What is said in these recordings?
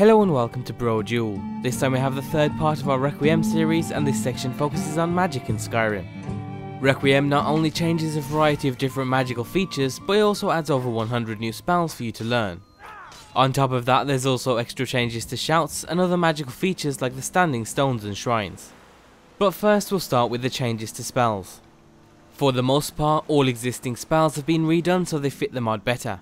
Hello and welcome to Brodual. This time we have the third part of our Requiem series, and this section focuses on magic in Skyrim. Requiem not only changes a variety of different magical features, but it also adds over 100 new spells for you to learn. On top of that, there's also extra changes to shouts and other magical features like the standing stones and shrines. But first we'll start with the changes to spells. For the most part, all existing spells have been redone so they fit the mod better.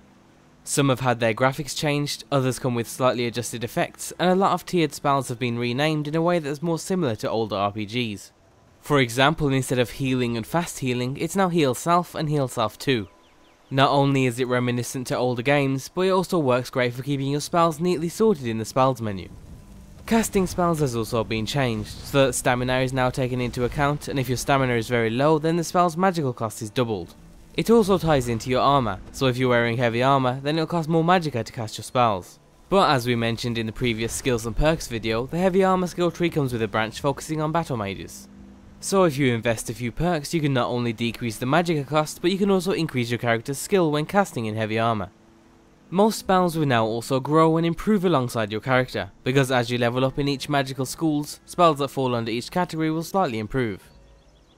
Some have had their graphics changed, others come with slightly adjusted effects, and a lot of tiered spells have been renamed in a way that's more similar to older RPGs. For example, instead of healing and fast healing, it's now heal self and heal self 2. Not only is it reminiscent to older games, but it also works great for keeping your spells neatly sorted in the spells menu. Casting spells has also been changed, so that stamina is now taken into account, and if your stamina is very low, then the spell's magical cost is doubled. It also ties into your armor, so if you're wearing heavy armor, then it'll cost more magicka to cast your spells. But as we mentioned in the previous skills and perks video, the heavy armor skill tree comes with a branch focusing on battle mages. So if you invest a few perks, you can not only decrease the magicka cost, but you can also increase your character's skill when casting in heavy armor. Most spells will now also grow and improve alongside your character, because as you level up in each magical schools, spells that fall under each category will slightly improve.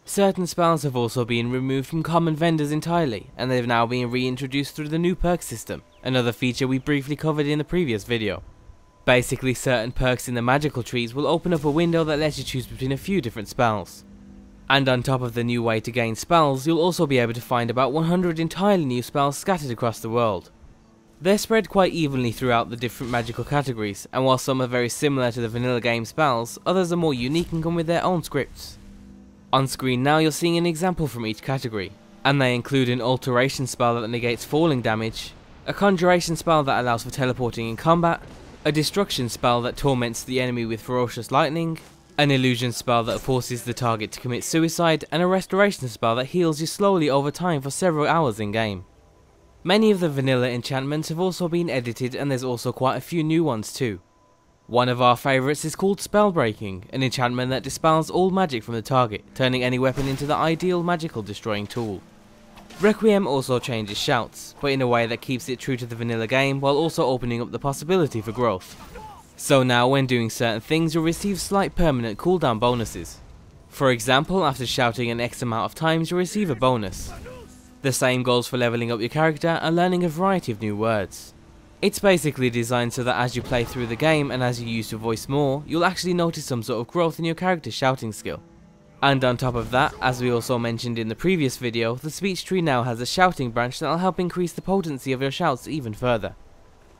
Certain spells have also been removed from common vendors entirely, and they've now been reintroduced through the new perk system, another feature we briefly covered in the previous video. Basically, certain perks in the magical trees will open up a window that lets you choose between a few different spells. And on top of the new way to gain spells, you'll also be able to find about 100 entirely new spells scattered across the world. They're spread quite evenly throughout the different magical categories, and while some are very similar to the vanilla game spells, others are more unique and come with their own scripts. On screen now you're seeing an example from each category, and they include an alteration spell that negates falling damage, a conjuration spell that allows for teleporting in combat, a destruction spell that torments the enemy with ferocious lightning, an illusion spell that forces the target to commit suicide, and a restoration spell that heals you slowly over time for several hours in game. Many of the vanilla enchantments have also been edited, and there's also quite a few new ones too. One of our favourites is called Spellbreaking, an enchantment that dispels all magic from the target, turning any weapon into the ideal magical destroying tool. Requiem also changes shouts, but in a way that keeps it true to the vanilla game while also opening up the possibility for growth. So now when doing certain things you'll receive slight permanent cooldown bonuses. For example, after shouting an X amount of times you'll receive a bonus. The same goes for leveling up your character and learning a variety of new words. It's basically designed so that as you play through the game and as you use your voice more, you'll actually notice some sort of growth in your character's shouting skill. And on top of that, as we also mentioned in the previous video, the speech tree now has a shouting branch that'll help increase the potency of your shouts even further.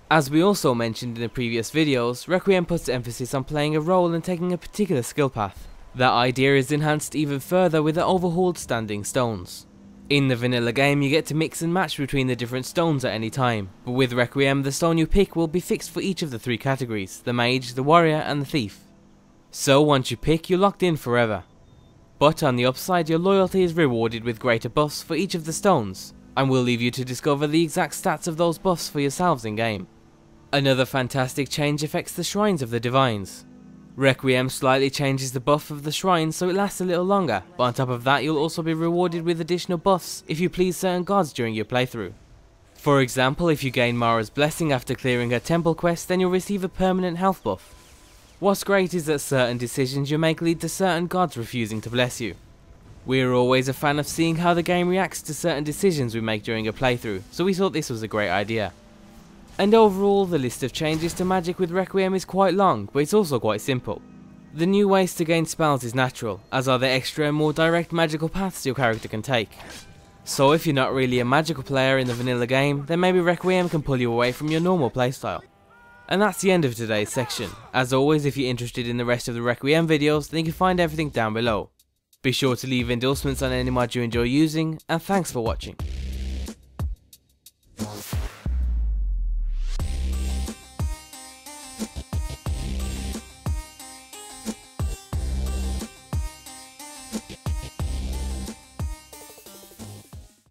As we also mentioned in the previous videos, Requiem puts emphasis on playing a role and taking a particular skill path. That idea is enhanced even further with the overhauled standing stones. In the vanilla game you get to mix and match between the different stones at any time, but with Requiem the stone you pick will be fixed for each of the three categories, the mage, the warrior and the thief. So once you pick you're locked in forever. But on the upside your loyalty is rewarded with greater buffs for each of the stones, and we'll leave you to discover the exact stats of those buffs for yourselves in game. Another fantastic change affects the shrines of the divines. Requiem slightly changes the buff of the shrine so it lasts a little longer, but on top of that you'll also be rewarded with additional buffs if you please certain gods during your playthrough. For example, if you gain Mara's blessing after clearing her temple quest, then you'll receive a permanent health buff. What's great is that certain decisions you make lead to certain gods refusing to bless you. We're always a fan of seeing how the game reacts to certain decisions we make during a playthrough, so we thought this was a great idea. And overall, the list of changes to magic with Requiem is quite long, but it's also quite simple. The new ways to gain spells is natural, as are the extra and more direct magical paths your character can take. So if you're not really a magical player in the vanilla game, then maybe Requiem can pull you away from your normal playstyle. And that's the end of today's section. As always, if you're interested in the rest of the Requiem videos, then you can find everything down below. Be sure to leave endorsements on any mod you enjoy using, and thanks for watching.